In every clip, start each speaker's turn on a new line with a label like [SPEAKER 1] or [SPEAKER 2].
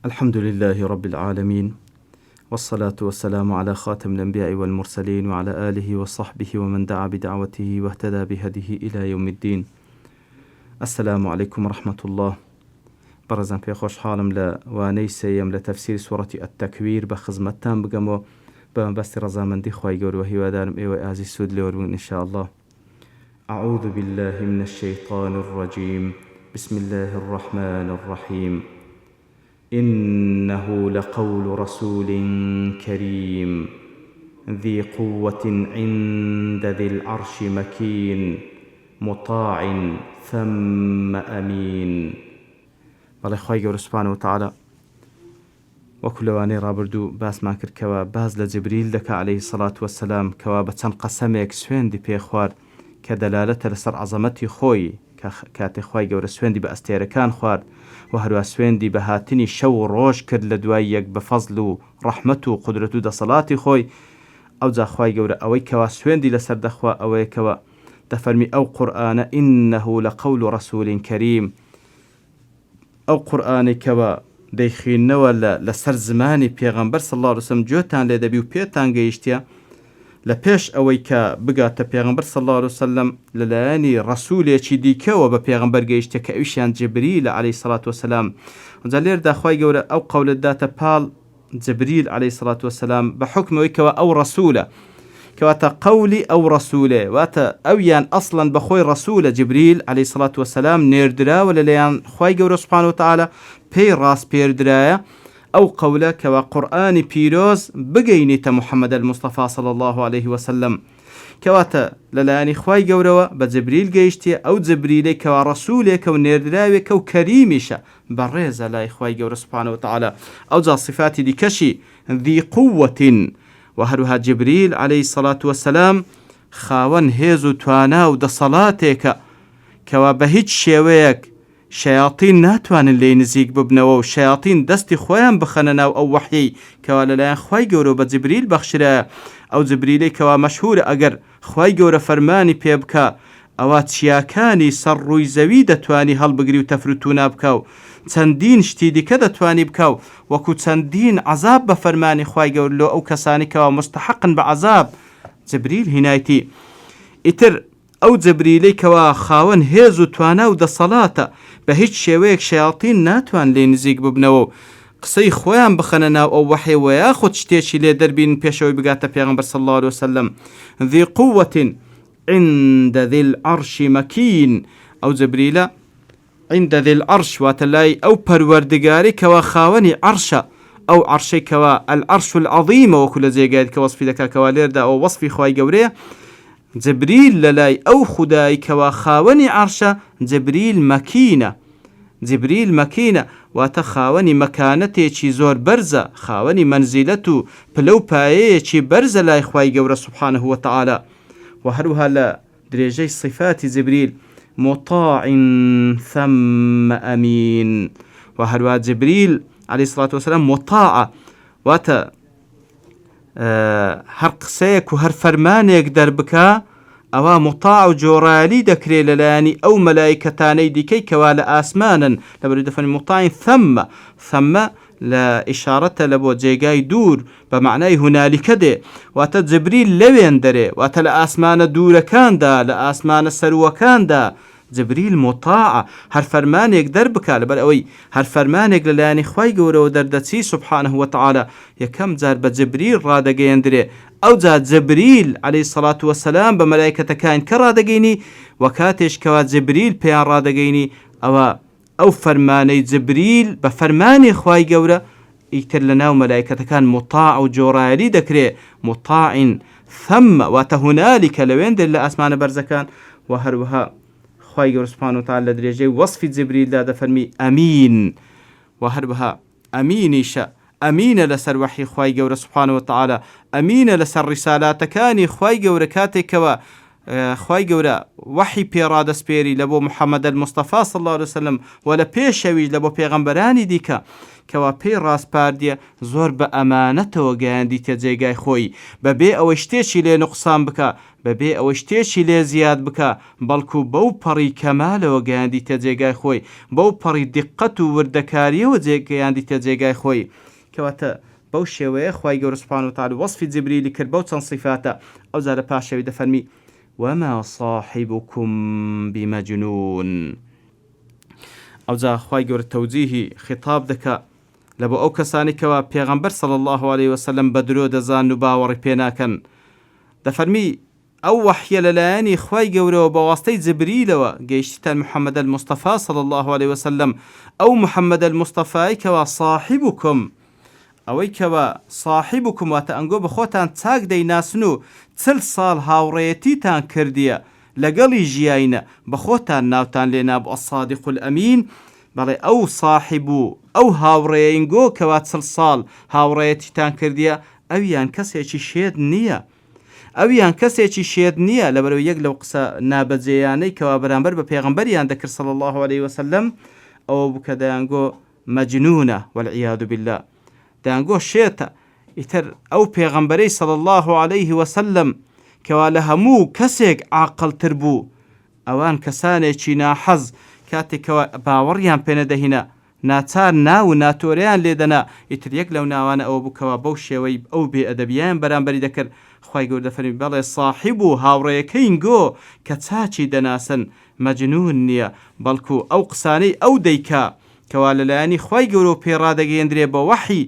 [SPEAKER 1] الحمد لله رب العالمين، والصلاة والسلام على خاتم الأنبياء والمرسلين وعلى آله وصحبه ومن دعا بدعوته واهتدى بهديه إلى يوم الدين. السلام عليكم ورحمة الله. برزن في خوش حالم لواني سيم لتفسير سورة التكوير بخزمتان بقمو بمبست رزامندي خواهي قول وهي ودانم إيوة آزي السود لورون إن شاء الله. أعوذ بالله من الشيطان الرجيم. بسم الله الرحمن الرحيم. إنه لقول رسول كريم ذي قوة عند ذي العرش مكين مطاع ثم أمين. بەڵێ خوای گەورە سوبحانە وتعالە وەکو لەوانەی ڕابردوو باسمان کرد کەوا باز لە جبریل دەکا عەلەیهی سەڵات وەسەلام کەوا بە چەند قەسەمێک سوێندی پێ خوارد کە دەلالەتە لەسەر عەزەمەتی خۆی کاتێ خوای گەورە سوێندی بە ئەستێرەکان خوارد و هەروە سوێندی بە هاتنی شەو و ڕۆژ کرد لە دوای یەک بە فەزڵ و ڕەحمەت و قودرەت و دەسەڵاتی خۆی. ئەوجا خوای گەورە ئەوەی کەوا سوێندی لەسەر دەخوا ئەوەیە کەوە دەفەرمی ئەو قورئانە ئینەهو لەقەول ڕەسوولین کەریم. ئەو قورئانی کەوە دەیخوێننەوە لەسەر زمانی پێغەمبەر صلی الله علیه وسلم گوێتان لێ دەبی و پێتان گەیشتە لە پێش ئەوەی کە بگاتە پێغەمبەر صلی الله علیه وسلم لەلایەنی ڕەسوولێکی دیکەوە بە پێغەمبەر گەیشتە کە ئەویشیان جبریل عەلەیهی سەڵات وەسەلام. جا لێردا خوای گەورە ئەو قەولت داتە پاڵ جبریل عەلەیهی سەڵات وەسەلام بە حوکمەوەی کەوە ئەو ڕەسوولە کەواتە قەولی ئەو ڕەسوولێ واتە ئەویان ئەسڵەن بەخۆی ڕەسوولە جبریل عەلەیهی سەڵات وەسەلام نێردراوە لەلایەن خوای گەورە سوبحانە وتعالە پێی ڕاست پێردرایە ئەو قەولە کەوا قورئانی پیرۆز بگەینیتە محەممەد الموستەفا صلی الله عليه وسلم کەواتە لەلایەنی خوای گەورەوە بە جبریل گەیشتیە ئەو جبریلەی کەوا ڕەسوولێکە و نێردراوێکە و کەریمیشە بەڕێزە لای خوای گەورە سوبحانە وتعالە. ئەوجا صفاتی دیکەشی ذی قووەتین و هەروها جبریل عەلەیهی سەڵات وەسەلام خاوەن هێز و توانا و دەسەڵاتێکە کەوا بە هیچ شێوەیەک شەیاطین ناتوانن لێی نزیک ببنەوە و شەیاطین دەستی خۆیان بخەنە ناو ئەو وەحیی کەوا لەلایەن خوای گەورە بە جبریل بەخشرایە. ئەو جبریلەی کەوا مەشهورە ئەگەر خوای گەورە فەرمانی پێ بکە ئەوە چیاکانی سەر ڕووی زەوی دەتوانی هەڵبگری و تەفروتونا بکە و چەندین شتی دیکە دەتوانی بکە و وەکو چەندین عەزاب بە فەرمانی خوای گەورە لۆ ئەو کەسانی کەوا مستحقن بە عەزاب جبریل هینایەتی. ئیتر ئەو جبریلەی کەوا خاوەن هێز و توانا و دەسەڵاتە بە هیچ شێوەیەک شەیاطین ناتوان لێ نزیک ببنەوە و قسەی خۆیان بخەنە ناو ئەو وەحیەوە یاخود شتێکی لێ دەربین پێشەوەی بگاتە پێغەمبەر صلی الله عليه وسلم. ذی قووة عند ذی العرش مەکین. ئەو جبریلە عند ذی العرش واتە لای ئەو پەروەردگاری کەوا خاوەنی عەرشە ئەو عەرشەی کەوا العەرش العەظیمە وەکو لە جێگایت کە وەسفی دەکا کەوا لێردا ئەو وەسفی خوای گەورەیە. جبریل لەلای ئەو خودای کەوا خاوەنی عەرشە جبریل مەکینە. جبریل مەکینە واتە خاوەنی مەکانەتێکی زۆر بەرزە خاوەنی مەنزیلەت و پلە و پایەیەکی بەرزە لای خوای گەورە سوبحانه وتعالە. و هەروها لە درێژەی صفاتی جبریل مطاع ثم ئەمین. و هەروها جبریل عەلەیهی سەڵات وەسەلام مطاعە واتە هەر قسەیەک و هەر فەرمانێک دەربکە ئەوە مطاع و جۆڕایەلی دەکرێت لەلایەنی ئەو مەلایکەتانەی دیکەی کەوا لە ئاسمانن لەبەر دەفەرمی مطاع ثەممە لە ئیشارەتە لە بۆ جێگای دوور بە معنای هونالیکە دێ واتە جبریل لەوێن دەرێ واتە لە ئاسمانە دوورەکاندا لە ئاسمانە سەروەکاندا جبریل مطاعە هەر فەرمانێک دەربکە لەبەر ئەوەی هەر فەرمانێک لەلایەنی خوای گەورەوە دەردەچی سوبحانه وتعالە یەکەم جار بە جبریل ڕادەگەیەندرێ. ئەوجا جبریل عەلەیهی سەڵات وەسەلام بە مەلایکەتەکان کە ڕادەگەینی و کاتێش کەوا جبریل پێیان ڕادەگەینی ئەوە ئەو فەرمانەی جبریل بە فەرمانی خوای گەورە ئیتر لە ناو مەلایکەتەکان مطاع و جۆڕایەلی دەکرێت مطاع ثەممە واتە هونالیکە لەوێن دێت لە ئاسمانە بەرزەکان. و هەروەها خوای گەورە سوبحانه وتعالە لە درێژەی وەسفی جبریلدا دەفەرمی ئەمین. و هەروەها ئەمینیشە ئەمینە لەسەر وەحی خوای گەورە سوبحانه وتعالە ئەمینە لەسەر ڕیسالاتەکانی خوای گەورە کاتێکەوە خوای گەورە وەحی پێڕادەسپێری لە بۆ محەممەد الموستەفا صلی الله عليه وسلم و لە پێشەویش لە بۆ پێغەمبەرانی دیکە کەوا پێی ڕاستپاردیە زۆر بە ئەمانەتەوە گەیاندیتە جێگای خۆی بەبێ ئەوەی شتێکی لێ نوقسان بکە بەبێ ئەوەی شتێکی لێ زیاد بکە بەڵکو بەو پەڕی کەمالەوە گەیاندیتە جێگای خۆی بەو پەڕی دیقەت و وردەکاریەوە گەیاندیتە جێگای خۆی کەواتە بەو شێوەیە خوای گەورە سوبحانەهو وتعالە وەصفی جبریلی کرد بەو چەند صیفاتە ئەو جارە پاشەوی دەفەرمی وما صاحبكم بمجنون ئەو جا خوای گەورە تەوجیهی خیتاب دەکا لە بۆ ئەو کەسانی کەوا پێغەمبەر صلی الله عليه وسلم بە درۆ دەزان و باوەڕی پێ ناکەن دەفەرمی ئەو وەحیە لەلایەنی خوای گەورەوە بە واستەی جبریلەوە گەیشتیتە محەممەد المستەفا صلی الله عليه وسلم ئەو محەممەد المستەفای کەوا صاحبكم ئەوەی کەوە صاحبكم واتە ئەنگۆ بە خۆتان چاک دەیناسن و 40 ساڵ هاوڕێیەتیتان کردیە لەگەڵی ژیاینە بە خۆتان ناوتان لێ ناب الصادق الأمین بەڵێ ئەو صاحب و ئەو هاوڕێینگۆ کەوا 40 ساڵ هاوڕێیەتیتان کردیە ئەویان کەسێکی شێت نییە ئەویان کەسێکی شێت نییە لەبەرەوە یەک لەو قسە نابەجێیانەی کەوا بەرامبەر بە پێغەمبەریان دەکرد صلی الله عليه وسلم ئەوە بوو کە دەیانگۆ مەجنونە والعیاذ بالله دەیانگۆ شێتە ئیتر ئەو پێغەمبەرەی صلی الله عليه وسلم کەوا لە هەموو کەسێک عاقڵتر بوو ئەوان کەسانێکی ناحەز کاتێکەوە باوەڕیان پێ نەدەهینە ناچار ناو و ناتۆرەیان لێدەنا ئیتر یەک لەو ناوانە ئەوە بووکەوە بەو شێوەی ئەو بێئەدەبیان بەرامبەری دەکرد خوای گەورە دەفەرمی بەڵێ صاحب و هاوڕێیەکەین گۆ کە چاچی دەناسن مەجنون نییە بەڵکو ئەو قسانەی ئەو دەیکا کەوا لەلایەنی خوای گەورە پێڕادەگەیەندرێ بە وەحی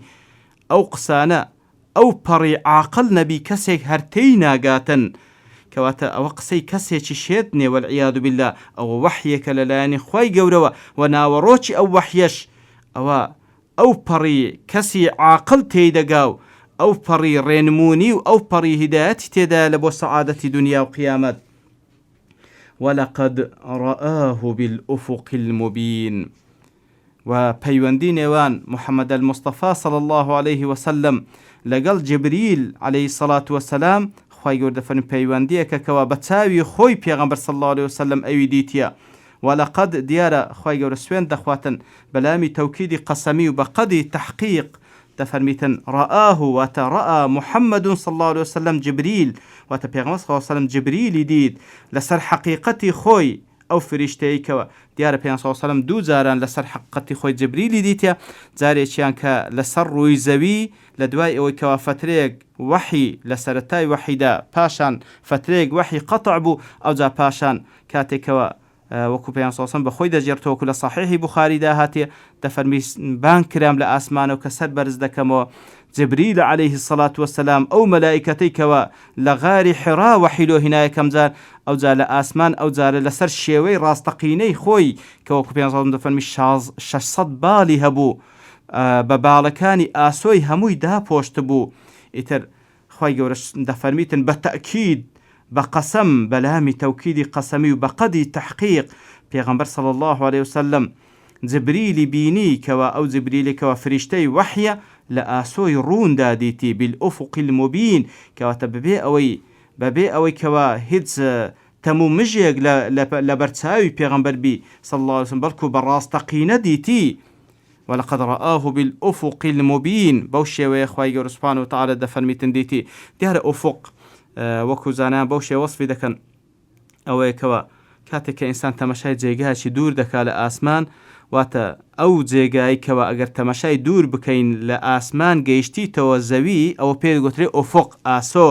[SPEAKER 1] ئەو قسانە ئەو پەڕی عاقڵ نەبی کەسێک هەرتەی ناگاتن کەواتە ئەوە قسەی کەسێکی شێت نێ والعیاذ بالله ئەوە وەحیەکە لەلایەنی خوای گەورەوە و ناوەڕۆکی ئەو وەحیەش ئەوە ئەو پەڕی کەسی عاقڵ تێیدەگا و ئەو پەڕی ڕێنمونی و ئەو پەڕی هیدایەتی تێدا لە بۆ سەعادەتی دنیا و قیامەت ولقد رآه بالأفق المبين و پەیوەندی نێوان محەممەد المستەفا صلی الله عليه وسلم لەگەڵ جبریل عليه الصلاة والسلام خوای گەورە دەفەرمێ پەیوەندیەکە کەوا بە چاوی خۆی پێغەمبەر صلی الله عليه وسلم ئەوی دیتیە ولقد دیارە خوای گەورە سوێن دەخواتن بەلامی تەوکیدی قەسەمی و بە قەدی تەحقیق دەفەرمیتن رآه واتە رأى محەممەد صلی الله عليه وسلم جبریل واتە پێغەمبەر صلی الله عليه وسلم جبریلی دید لەسەر حەقیقەتی خۆی ئەو فریشتەیە کەوە دیارە پێغەمبەر صلی الله عليه وسلم دوو جاران لەسەر حەقیقەتی خۆی جبریلی دیتە جارێکیان کە لەسەر ڕووی زەوی لە دوای ئەوەی کەوا فترێک وحی لە سەرەتای وحیدا پاشان فترێک وحی قەطع بوو ئەوجا پاشان کاتێکەوە وەکو پێغەمبەر صلی الله عليه وسلم بەخۆی دەجێڕتەوە لە صحیحی بوخاریدا هاتیە دەفەرمی بان کرام لە ئاسمانەوە کە سەر بەرز دەکەمەوە جبريل عليه الصلاة والسلام أو ملائكتي كوا لغار حراء وحيلو هنا كمزار أو زال آسمان أو زال لسر شيوي راستقيني خوي كوا كوبيان صادم دفن مش شصد بالي هبو ببالكاني آسوي هموي دا پوشت بو إتر خوي جورش دفرميتن بالتأكيد بقسم بلامي توكيدي قسمي وبقدي تحقيق پیغمبر صلى الله عليه وسلم جبريل بيني كوا أو جبريل كوا فريشتي وحية لآسوي رون داديتي بالأفق المبين كوا تببي أوي كوا هيدز تمو مجيق لبرتساوي پیغمبر بي صلى الله عليه وسلم بلكو براستقين ديتي ولقد رآه بالأفق المبين بوشي ويخواي قول سبحانه وتعالى دفرميتن ديتي ديار أفق وەکو زانان بەو شێ وەسفی دەکەن ئەوەیە کەوە کاتێک کە ئینسان تەمەشای جێگایکی دوور دەکات لە ئاسمان واتە ئەو جێگای کەوە ئەگەر تەمەشای دوور بکەین لە ئاسمان گەیشتیتەوە زەوی ئەوە پێ دەگوترێت ئۆفق ئاسۆ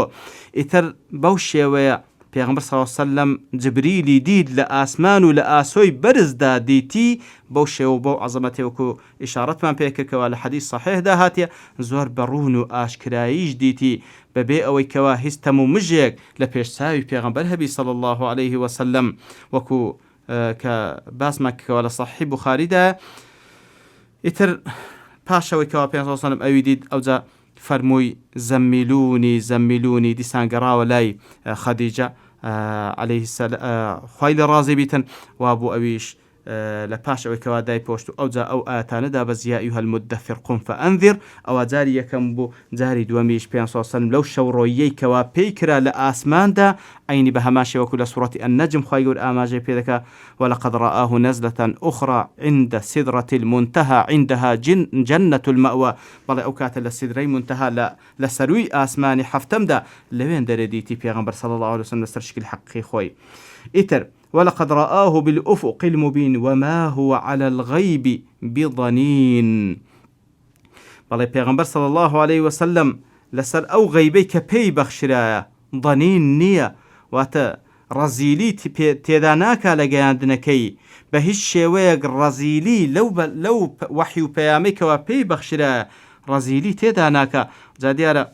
[SPEAKER 1] ئیتر بەو شێوەیە پێغەمبەر صلی الله علیه و سلم جبریلی دید لە ئاسمان و لە ئاسۆی بەرزدا دیتی بەو شێوە بەو عەزەمەتێ وەکو ئیشارەتمان پێکردەوە لە حەدیث صحیحدا هاتیە زۆر بەڕوون و ئاشکراییش دیتی بەبێ ئەوەی کەوا هیچ تەمو مژێک لە پێشچاوی پێغەمبەر هەبی صلی الله عليه وسلم وەکو کە باسمان کردەوە لە صحیح بوخاریدا ئیتر پاشەوەی کەوا پێغەمبەر صلی الله عليه وسلم ئەوی دید ئەوجا فەرمووی زەممیلونی دیسان گەڕاوە لای خەدیجە عليه السلام خوای لە ڕازی بیتن وابوو ئەویش لپاش ئەوەی کەوا دای پۆشت و ئەوجا ئەو ئاتانەدا بە یا ئەیها المدەثر قم فأنذر ئەوە جاری یەکەم بوو جاری دووەمیش پێ سەلم لەو شەوڕۆیەی کەوا پێی کرا لە ئاسماندا عینی بە هەمان شێوەکو لە سوڕەتی النەجم خوای گەورە ئاماژەی پێ دەکا ولقد رآه نزلة أخرى عند سدرة المنتهى عندها جنة المأوى بەڵێ ئەو کاتە لە سیدرەی منتەها لە سەرووی ئاسمانی حەفتەمدا لەوێن دەرێدیتی پێغەمبەر صلی الله عليه وسلم لەسەر شکل حەقی خۆی ئیتر ولقد رآه بالأفق المبين وما هو على الغيب بضنين بەڵێ پێغەمبەر صلی الله عليه وسلم لەسەر ئەو غەیبەی کە پێی بەخشرایە ضنین نییە واتە ڕەزیلی تێدا ناکا لە گەیاندنەکەی بە هیچ شێوەیەک ڕەزیلی لەو وحی و پەیامێکەوە پێی بەخشرایە ڕەزیلی تێدا ناکا جا دیارە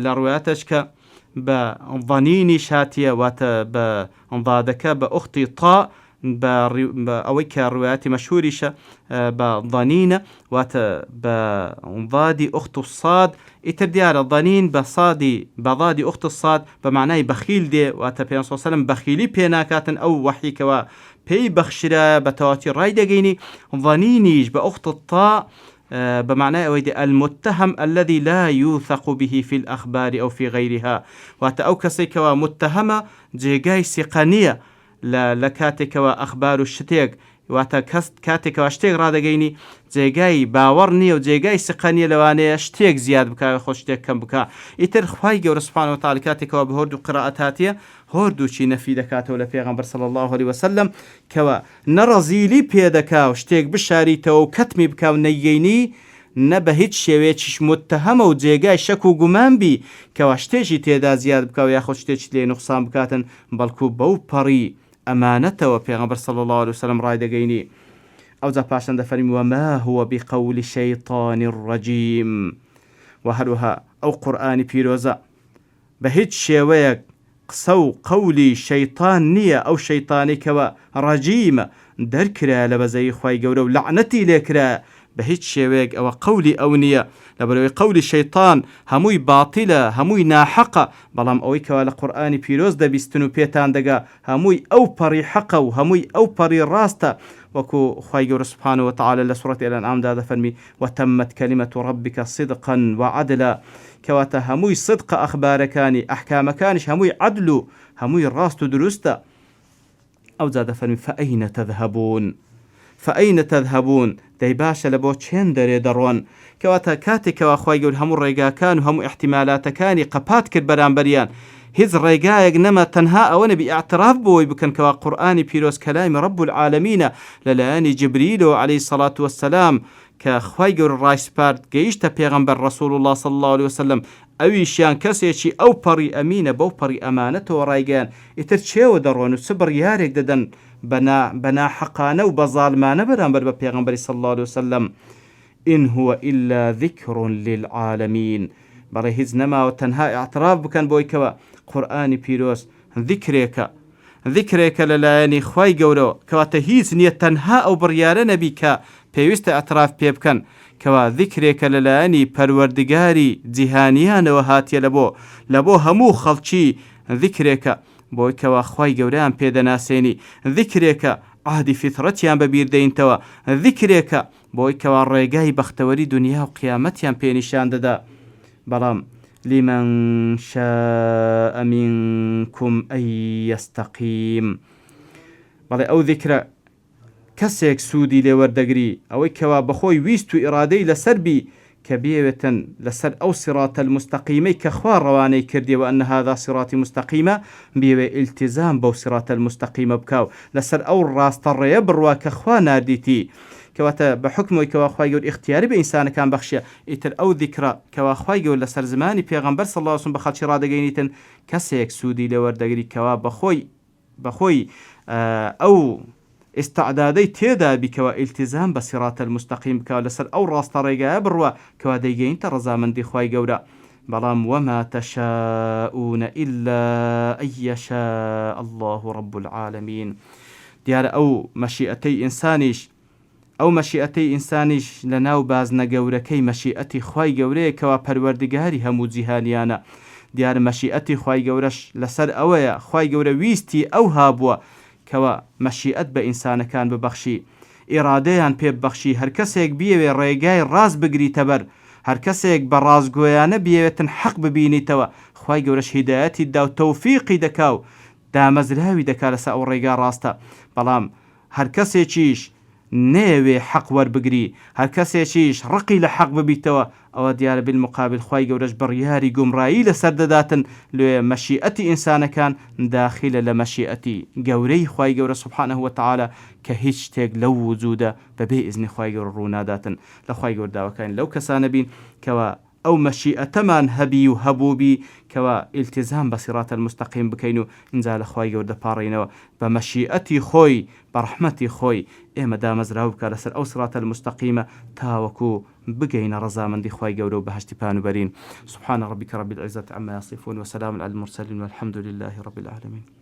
[SPEAKER 1] لە ڕوایەتەش کە بە ضەنینی شاتیە واتە بە ضادەکە بە ئوختی تا بە ئەوەی کە ڕوایەتی مەشهوریشە بە ضەنینە واتە بە ضادی ئوخت و ساد ئیتر دیارە ضەنین بە ضادی ئوخت الصاد بە معنای بەخیل دێ واتە پێ سەلەم بەخیلی پێ ناکاتن ئەو وحیکەوە پێی بەخشرایە بە تەواتی ڕای دەگەینی ضەنینیش بە ئوخت الطا بمعنى أويد المتهم الذي لا يوثق به في الأخبار أو في غيرها واتأو كسيكوا متهمة جيغاي سيقانية لكاتكوا أخبار الشتيق واتا كاتكوا اشتيق رادقيني جيغاي باورني وجيغاي سيقانية لواني اشتيق زياد بكا خوشتيق كم بكا إتر خواهي قول سبحانه وتعالى كاتكوا بهردو قراءاتاتية هردو چی نەفی دەکاتەوە لە پێغەمبەر صلی الله عليه وسلم کەوا نەڕەزیلی پێدەکا و شتێک بشاریتەوە و کەتمی بکا و نەیگەینی نە بە هیچ شێوەیەکیش متتەهەمە و جێگای شەک و گومان بی کەوا شتێکی تێدا زیاد بکا و یاخۆ شتێکی لێ نوقسان بکاتن بەڵکو بەو پەڕی ئەمانەتەوە پێغەمبەر صلی الله عليه وسلم ڕای دەگەینی ئەوجا پاشان دەفەرمی وما هو بقول شيطان الرجيم وهروها ئەو قورئانی پیرۆزە بە هیچ شێوەیەک قسە و قەولی شەیطان نییە ئەو شەیطانێکەوە ڕەجیمە دەرکرا لە بەزەی خوای گەورە و لەعنەتی لێکرا بە هیچ شێوەیەک ئەوە قەولی ئەو نییە لەبەرەوەی قەولی شەیطان هەمووی باتیلە هەمووی ناحەقە بەڵام ئەوەی کەوا لە قورئانی پیرۆز دەبیستن و پێتان دەگا هەمووی ئەو پەڕی حەقە و هەمووی ئەو پەڕی ڕاستە وەکو خوای گەورە سبحانه وتعالى لە سوورەتی الأنعامدا دەفەرمی وتمت كلمة ربك صدقا وعدلا کەواتە هەمووی صدق ئەخبارەکانی ئەحکامەکانیش هەمووی عدل و هەمووی ڕاست و دروستە ئەوجا دەفەرمی فأين تذهبون دەی باشە لە بۆ چێن دەرێ دەڕۆن کەواتە کاتێکەوە خوای گەورە هەموو ڕێگاکان و هەموو احتیمالاتەکانی قەپات کرد بەرامبەریان هیچ ڕێگایەک نەما تەنها ئەوە نەبی ئاعتراف بۆی بکەن کەوا قورئانی پیرۆز کەلامی رب العالمینە لەلایەنی جبریل عليه الصلاة والسلام کە خوای گەورە ڕایسپارد گەیشتە پێغەمبەر رسول الله صلى الله عليه وسلم ئەویشیان کەسێکی ئەو پەڕی ئەمینە بەو پەڕی ئەمانەتەوە ڕایگەیان ئیتر چێوە دەڕۆن و چ بڕیارێک دەدەن بە ناحەقانە و بە زاڵمانە بەرامبەر بە پێغەمبەری صلى الله عليه وسلم إن هو إلا ذكر للعالمين بەڵێ هیچ نەماوە تەنها ئاعتراف بکەن بۆی کەوە قورئانی پیرۆز ذکرێکە لەلایەنی خوای گەورەوە کەواتە هیچ نییە تەنها ئەو بڕیارە نەبی کە پێویستە ئاعتراف پێ بکەن کەوا ذکرێکە لەلایەنی پەروەردگاری جیهانیانەوە هاتیە لە بۆ هەموو خەڵکی ذکرێکە بۆی کەوا خوای گەورەیان پێدەناسێنی ذکرێکە عهدی فیترەتیان بەبیردەینتەوە ذکرێکە بۆی کەوا ڕێگای بەختەوەری دنیا و قیامەتیان پێنیشان دەدا بەڵام لمن شاء منكم أن يستقيم بەڵێ ئەو ذکرە کەسێک سوودی لێوەردەگری ئەوەی کەوا بەخۆی ویست و ئیرادەی لەسەربی کە بێوێتن لەسەر ئەو سیراتە المستەقیمەی کە خوا ڕەوانەی کردیەوە ئەن هذا صراطی مستەقیمە بێوێ ئیلتیزام بەو سیراتە المستەقیمە بکاو لەسەر ئەو ڕاستە ڕێیە بڕوا کە خوا ناردیتی کەواتە بە حکمەوەی کەوا خوای گەورە اختیاری بە ئینسانەکان بەخشیە ئیتر ئەو ذیکرە کەوا خوای گەورە لەسەر زمانی پێغەمبەر صلی الله علیه وسلم بە خەڵکی ڕادەگەینیتن کەسێک سوودی لێوەردەگری کەوا بەخۆی ئەو استعدادەی تێدا بیکەوە ئیلتیزام بە سیراتە المستەقیم بکەوە لەسەر ئەو ڕاستە ڕێگایە بڕوە کەوا دەیگەینتە ڕەزامەندی خوای گەورە بەڵام وما تشاءون إلا أن يشاء الله رب العالمين دیارە ئەو مەشیئەتەی ئینسانیش لە ناو بازنە گەورەکەی مەشیئەتی خوای گەورەیە کەوا پەروەردگاری هەموو جیهانیانە دیارە مەشیئەتی خوای گەورەش لەسەر ئەوەیە خوای گەورە ویستی ئەو هابووە کەوا مەشیئەت بە ئینسانەکان ببەخشی، ئیرادەیان پێ ببەخشی، هەر کەسێک بیەوێ ڕێگای ڕاست بگریتە بەر، هەر کەسێک بە ڕازگۆیانە بیەوێتن حەق ببینیتەوە، خوای گەورەش هیدایەتی دا و تەوفیقی دەکا و دامەزراوی دەکا لەسەر ئەو ڕێگا ڕاستە. بەڵام هەر کەسێکیش نەیەوێ حەق وەربگری، هەر کەسێکیش ڕقی لە حەق ببیتەوە، ئەوە دیارە بالمقابل خوای گەورەش بڕیاری گومڕایی لەسەر دەداتن. لێ مەشیئەتی ئینسانەکان داخلە لە مەشیئەتی گەورەی خوای گەورە سوبحانه وتعالى کە هیچ شتێک لەو وجودە بەبێ ئیزنی خوای گەورە ڕووناداتن. لە خوای گەورە داواکەین لەو کەسانە بین کەوا ئەو مەشیئەتەمان هەبی و هەبووبی کەوا ئیلتیزام بە سیرات المستەقیم بکەین و ئینجا لە خوای گەورە دەپاڕینەوە بە مەشیئەتی خۆی، بە ڕەحمەتی خۆی ئێمە دامەزراو بکە لەسەر ئەو سیرات المستەقیمە تاوەکو بگەینە ڕەزامەندی خوای گەورە و بەهەشتی پانوبەرین. سبحان ربك رب العزة عما يصفون وسلام على المرسلين والحمد لله رب العالمين.